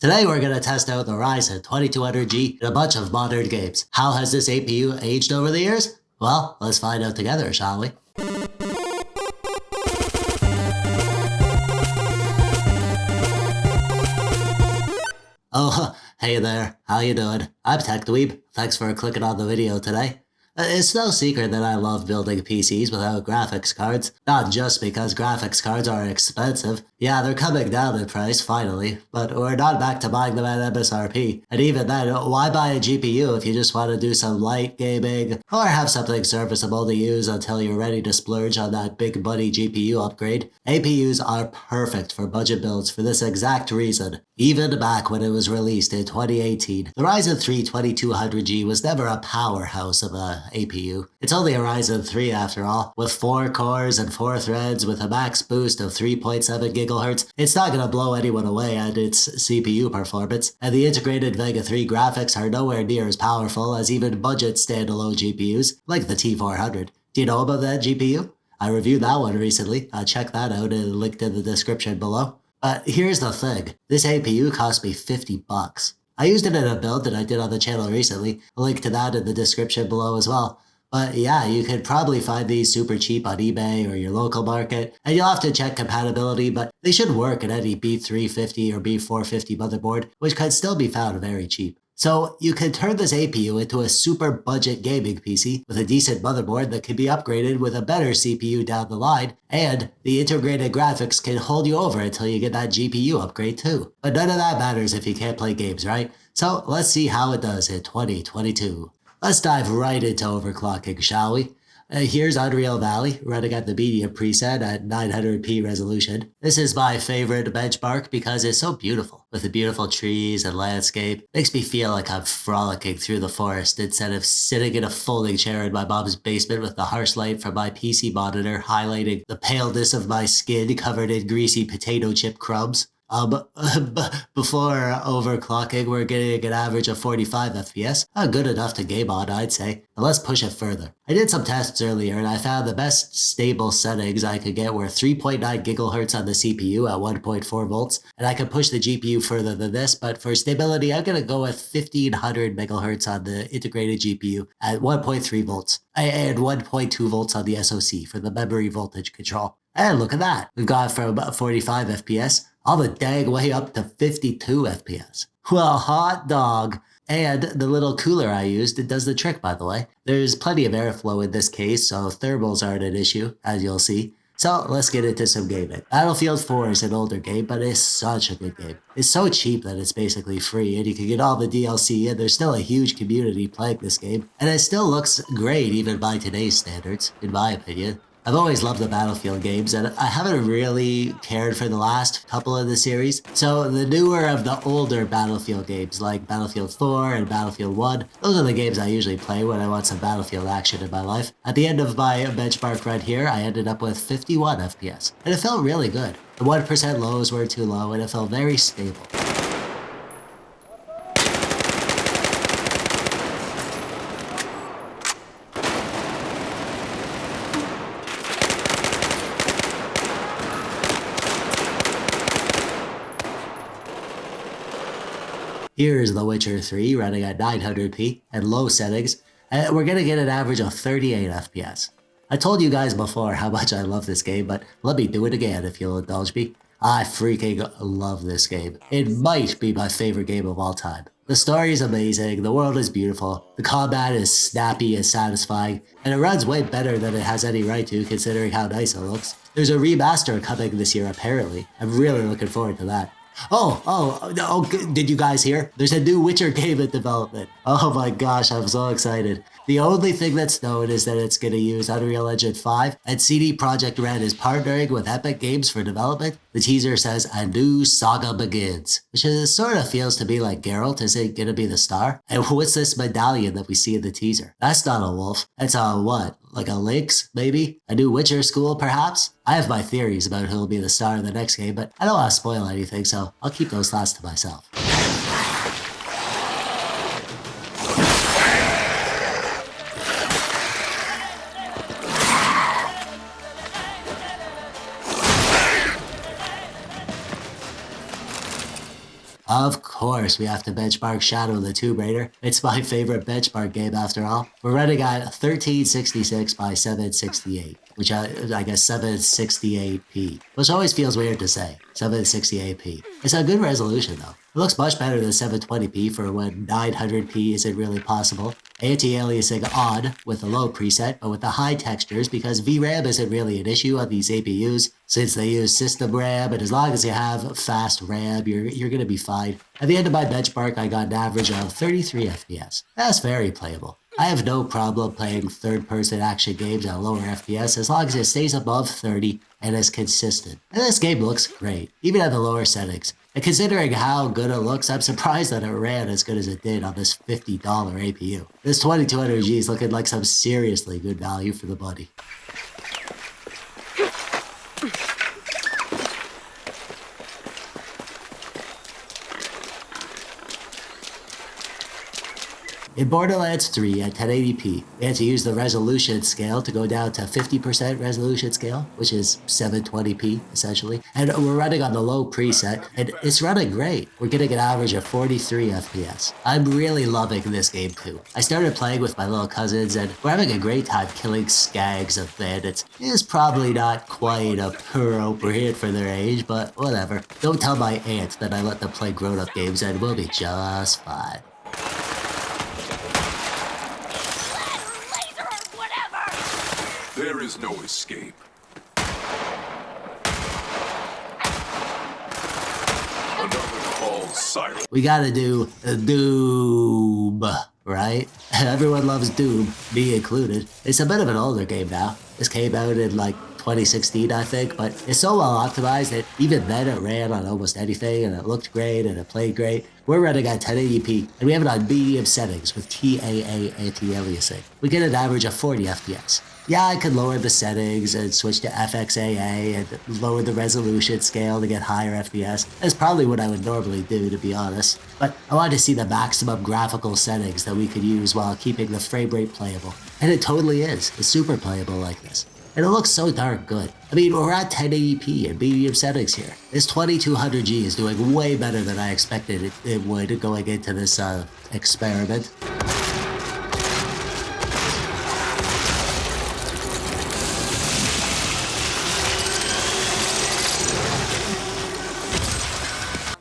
Today we're going to test out the Ryzen 2200G in a bunch of modern games. How has this APU aged over the years? Well, let's find out together, shall we? Oh, hey there, how you doing? I'm TechDweeb. Thanks for clicking on the video today. It's no secret that I love building PCs without graphics cards, not just because graphics cards are expensive. Yeah, they're coming down in price, finally, but we're not back to buying them at MSRP. And even then, why buy a GPU if you just want to do some light gaming, or have something serviceable to use until you're ready to splurge on that big money GPU upgrade? APUs are perfect for budget builds for this exact reason. Even back when it was released in 2018, the Ryzen 3 2200G was never a powerhouse of a APU. It's only a Ryzen 3 after all, with 4 cores and 4 threads with a max boost of 3.7 GHz. It's not gonna blow anyone away at its CPU performance, and the integrated Vega 3 graphics are nowhere near as powerful as even budget standalone GPUs, like the T400. Do you know about that GPU? I reviewed that one recently. Check that out and linked in the description below. But here's the thing, this APU cost me $50. I used it in a build that I did on the channel recently, a link to that in the description below as well. But yeah, you could probably find these super cheap on eBay or your local market, and you'll have to check compatibility, but they should work in any B350 or B450 motherboard, which could still be found very cheap. So you can turn this APU into a super budget gaming PC with a decent motherboard that can be upgraded with a better CPU down the line, and the integrated graphics can hold you over until you get that GPU upgrade too. But none of that matters if you can't play games, right? So let's see how it does in 2022. Let's dive right into overclocking, shall we? Here's Unreal Valley, running at the medium preset at 900p resolution. This is my favorite benchmark because it's so beautiful, with the beautiful trees and landscape. Makes me feel like I'm frolicking through the forest instead of sitting in a folding chair in my mom's basement with the harsh light from my PC monitor highlighting the paleness of my skin covered in greasy potato chip crumbs. Before overclocking, we're getting an average of 45 FPS. Good enough to game on, I'd say. But let's push it further. I did some tests earlier and I found the best stable settings I could get were 3.9 GHz on the CPU at 1.4 volts, and I could push the GPU further than this, but for stability, I'm gonna go with 1500 MHz on the integrated GPU at 1.3 volts, and 1.2 volts on the SoC for the memory voltage control. And look at that, we've gone from 45 FPS all the dang way up to 52 FPS. Well, hot dog. And the little cooler I used, it does the trick, by the way. There's plenty of airflow in this case, so thermals aren't an issue, as you'll see. So let's get into some gaming. Battlefield 4 is an older game, but it's such a good game. It's so cheap that it's basically free, and you can get all the DLC, and there's still a huge community playing this game. And it still looks great even by today's standards, in my opinion. I've always loved the Battlefield games, and I haven't really cared for the last couple of the series. So the newer of the older Battlefield games, like Battlefield 4 and Battlefield 1, those are the games I usually play when I want some Battlefield action in my life. At the end of my benchmark right here, I ended up with 51 FPS, and it felt really good. The 1% lows were too low, and it felt very stable. Here's The Witcher 3 running at 900p and low settings, and we're gonna get an average of 38 FPS. I told you guys before how much I love this game, but let me do it again if you'll indulge me. I freaking love this game. It might be my favorite game of all time. The story is amazing, the world is beautiful, the combat is snappy and satisfying, and it runs way better than it has any right to considering how nice it looks. There's a remaster coming this year apparently. I'm really looking forward to that. Oh, did you guys hear? There's a new Witcher game in development. Oh my gosh, I'm so excited. The only thing that's known is that it's going to use Unreal Engine 5, and CD Projekt Red is partnering with Epic Games for development. The teaser says, a new saga begins, which sort of feels to me like Geralt isn't going to be the star. And what's this medallion that we see in the teaser? That's not a wolf. It's a what? Like a lynx, maybe? A new Witcher school, perhaps? I have my theories about who'll be the star of the next game, but I don't want to spoil anything, so I'll keep those thoughts to myself. Of course, we have to benchmark Shadow of the Tomb Raider. It's my favorite benchmark game after all. We're running at 1366 by 768, which I guess 768p, which always feels weird to say, 768p. It's a good resolution though. It looks much better than 720p for when 900p isn't really possible. Anti-aliasing on with the low preset, but with the high textures because VRAM isn't really an issue on these APUs since they use system RAM, and as long as you have fast RAM, you're gonna be fine. At the end of my benchmark, I got an average of 33 FPS. That's very playable. I have no problem playing third-person action games at lower FPS as long as it stays above 30 and is consistent. And this game looks great, even at the lower settings. And considering how good it looks, I'm surprised that it ran as good as it did on this $50 APU. This 2200G is looking like some seriously good value for the money. In Borderlands 3 at 1080p, we had to use the resolution scale to go down to 50% resolution scale, which is 720p essentially. And we're running on the low preset, and it's running great. We're getting an average of 43 FPS. I'm really loving this game too. I started playing with my little cousins, and we're having a great time killing skags of bandits. It's probably not quite appropriate for their age, but whatever. Don't tell my aunt that I let them play grown-up games, and we'll be just fine. There is no escape. Another call silent. We gotta do Doom, right? Everyone loves Doom, me included. It's a bit of an older game now. This came out in like 2016, I think, but it's so well optimized that even then it ran on almost anything, and it looked great, and it played great. We're running at 1080p, and we have it on medium settings with TAA anti-aliasing. We get an average of 40 FPS. Yeah, I could lower the settings and switch to FXAA and lower the resolution scale to get higher FPS. That's probably what I would normally do, to be honest. But I wanted to see the maximum graphical settings that we could use while keeping the frame rate playable. And it totally is. It's super playable like this. And it looks so darn good. I mean, we're at 1080p and medium settings here. This 2200G is doing way better than I expected it would going into this experiment.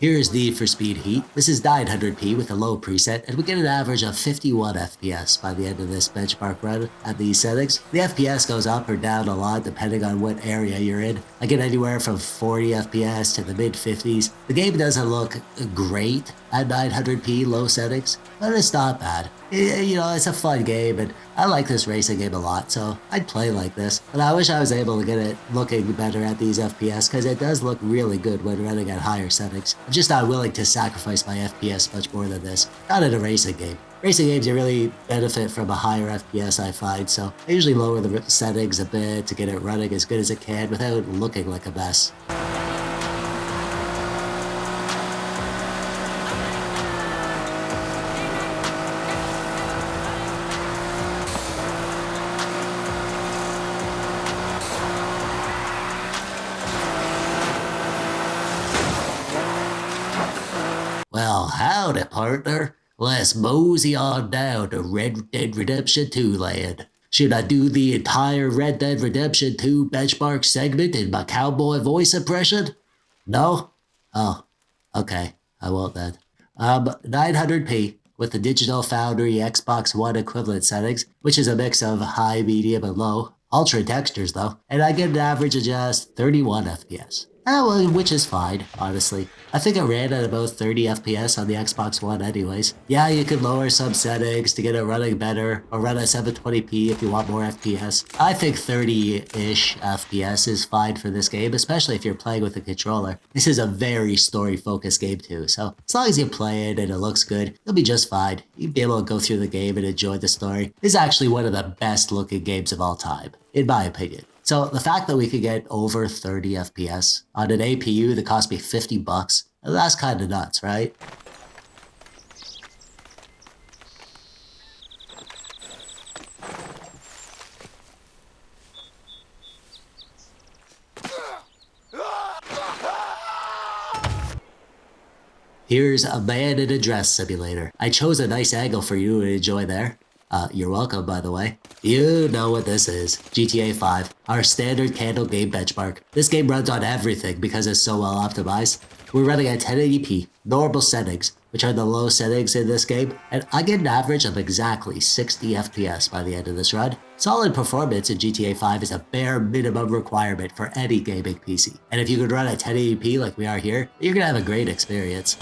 Here's Need for Speed Heat. This is 900p with a low preset, and we get an average of 51 FPS by the end of this benchmark run at these settings. The FPS goes up or down a lot depending on what area you're in. I get anywhere from 40 FPS to the mid-50s. The game doesn't look great at 900p low settings, but it's not bad. You know, it's a fun game, and I like this racing game a lot, so I'd play like this. And I wish I was able to get it looking better at these FPS, because it does look really good when running at higher settings. I'm just not willing to sacrifice my FPS much more than this. Not in a racing game. Racing games, you really benefit from a higher FPS, I find, so I usually lower the settings a bit to get it running as good as it can without looking like a mess. Well, howdy, partner. Let's mosey on down to Red Dead Redemption 2 land. Should I do the entire Red Dead Redemption 2 benchmark segment in my cowboy voice impression? No? Oh, okay. I won't then. 900p with the Digital Foundry Xbox One equivalent settings, which is a mix of high, medium, and low. Ultra textures though, and I get an average of just 31 FPS. Well, which is fine, honestly. I think it ran at about 30 FPS on the Xbox One anyways. Yeah, you could lower some settings to get it running better, or run at 720p if you want more FPS. I think 30-ish FPS is fine for this game, especially if you're playing with a controller. This is a very story-focused game too, so as long as you play it and it looks good, you'll be just fine. You'll be able to go through the game and enjoy the story. This is actually one of the best-looking games of all time, in my opinion. So the fact that we could get over 30 FPS on an APU that cost me $50, that's kind of nuts, right? Here's a man in a dress simulator. I chose a nice angle for you to enjoy there. You're welcome, by the way. You know what this is. GTA 5, our standard candle game benchmark. This game runs on everything because it's so well optimized. We're running at 1080p, normal settings, which are the low settings in this game, and I get an average of exactly 60 FPS by the end of this run. Solid performance in GTA 5 is a bare minimum requirement for any gaming PC, and if you could run at 1080p like we are here, you're gonna have a great experience.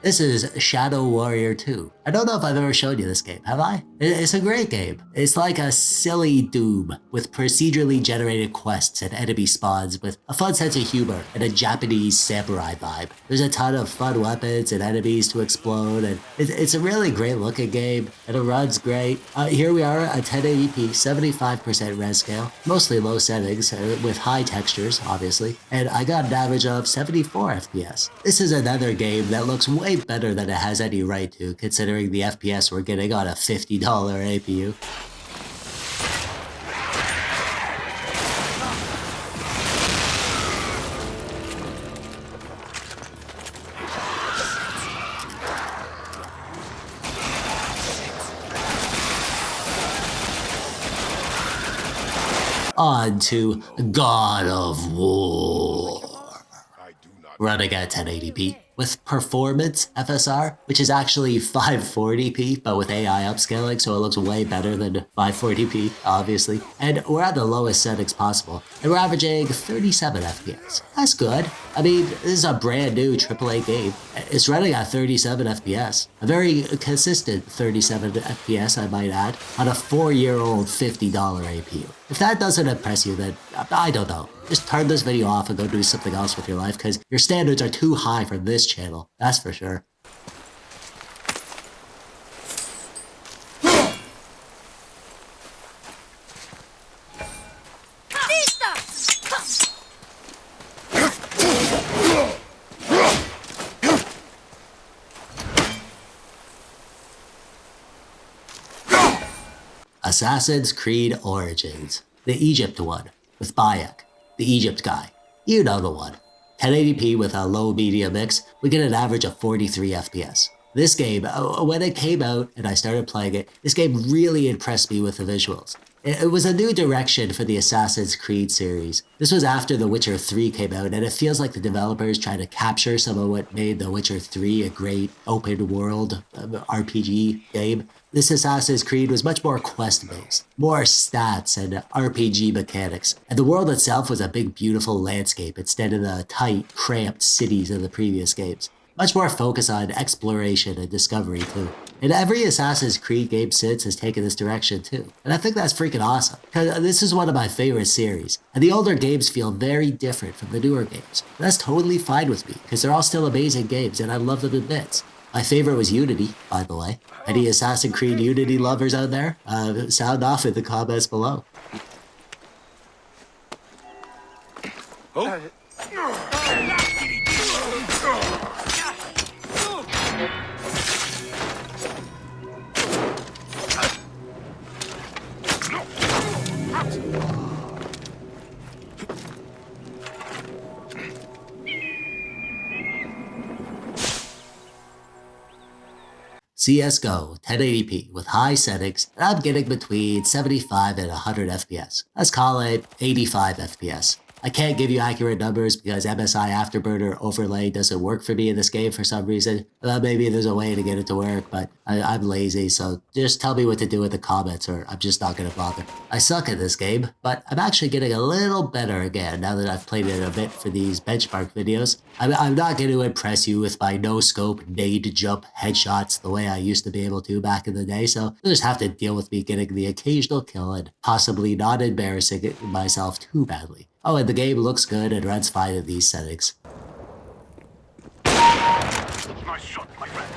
This is Shadow Warrior 2. I don't know if I've ever showed you this game, have I? It's a great game. It's like a silly Doom with procedurally generated quests and enemy spawns with a fun sense of humor and a Japanese samurai vibe. There's a ton of fun weapons and enemies to explode, and it's a really great looking game, and it runs great. Here we are at 1080p, 75% res scale, mostly low settings with high textures, obviously, and I got an average of 74 FPS. This is another game that looks way better than it has any right to, considering the FPS we're getting on a $50 APU. On to God of War. Running at 1080p with performance FSR, which is actually 540p, but with AI upscaling, so it looks way better than 540p, obviously. And we're at the lowest settings possible, and we're averaging 37 FPS. That's good. I mean, this is a brand new AAA game. It's running at 37 FPS. A very consistent 37 FPS, I might add, on a 4-year-old $50 APU. If that doesn't impress you, then I don't know. Just turn this video off and go do something else with your life, because your standards are too high for this channel, that's for sure. Assassin's Creed Origins, the Egypt one, with Bayek, the Egypt guy. You know the one. 1080p with a low media mix, we get an average of 43 FPS. This game, when it came out and I started playing it, this game really impressed me with the visuals. It was a new direction for the Assassin's Creed series. This was after The Witcher 3 came out, and it feels like the developers tried to capture some of what made The Witcher 3 a great open world RPG game. This Assassin's Creed was much more quest-based, more stats and RPG mechanics, and the world itself was a big beautiful landscape instead of the tight, cramped cities of the previous games. Much more focus on exploration and discovery too. And every Assassin's Creed game since has taken this direction too. And I think that's freaking awesome, because this is one of my favorite series. And the older games feel very different from the newer games. And that's totally fine with me, because they're all still amazing games and I love them in bits. My favorite was Unity, by the way. Any Assassin's Creed Unity lovers out there? Sound off in the comments below. Oh. CSGO 1080p with high settings, and I'm getting between 75 and 100 FPS. Let's call it 85 FPS. I can't give you accurate numbers because MSI Afterburner overlay doesn't work for me in this game for some reason. Maybe there's a way to get it to work, but I'm lazy, so just tell me what to do in the comments or I'm just not going to bother. I suck at this game, but I'm actually getting a little better again now that I've played it a bit for these benchmark videos. I'm not going to impress you with my no-scope, nade jump headshots the way I used to be able to back in the day, so you'll just have to deal with me getting the occasional kill and possibly not embarrassing myself too badly. Oh, and the game looks good and runs fine in these settings. Nice shot, my friend.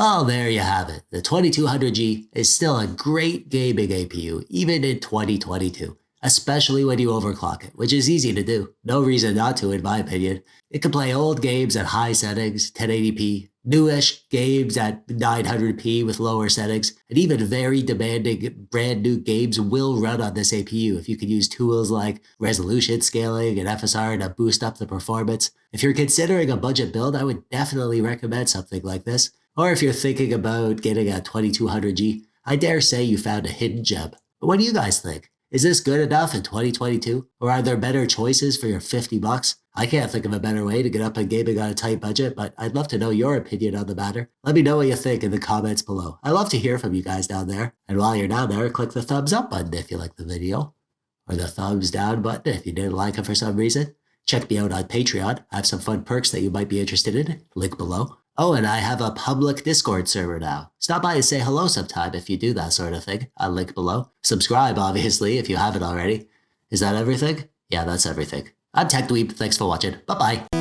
Well, there you have it. The 2200G is still a great gaming APU, even in 2022, especially when you overclock it, which is easy to do. No reason not to, in my opinion. It can play old games at high settings, 1080p, newish games at 900p with lower settings, and even very demanding brand new games will run on this APU if you can use tools like resolution scaling and FSR to boost up the performance. If you're considering a budget build, I would definitely recommend something like this. Or if you're thinking about getting a 2200G, I dare say you found a hidden gem. But what do you guys think? Is this good enough in 2022? Or are there better choices for your 50 bucks? I can't think of a better way to get up in gaming on a tight budget, but I'd love to know your opinion on the matter. Let me know what you think in the comments below. I love to hear from you guys down there. And while you're down there, click the thumbs up button if you like the video, or the thumbs down button if you didn't like it for some reason. Check me out on Patreon. I have some fun perks that you might be interested in. Link below. Oh, and I have a public Discord server now. Stop by and say hello sometime if you do that sort of thing. I'll link below. Subscribe, obviously, if you haven't already. Is that everything? Yeah, that's everything. I'm TechDweeb. Thanks for watching. Bye-bye.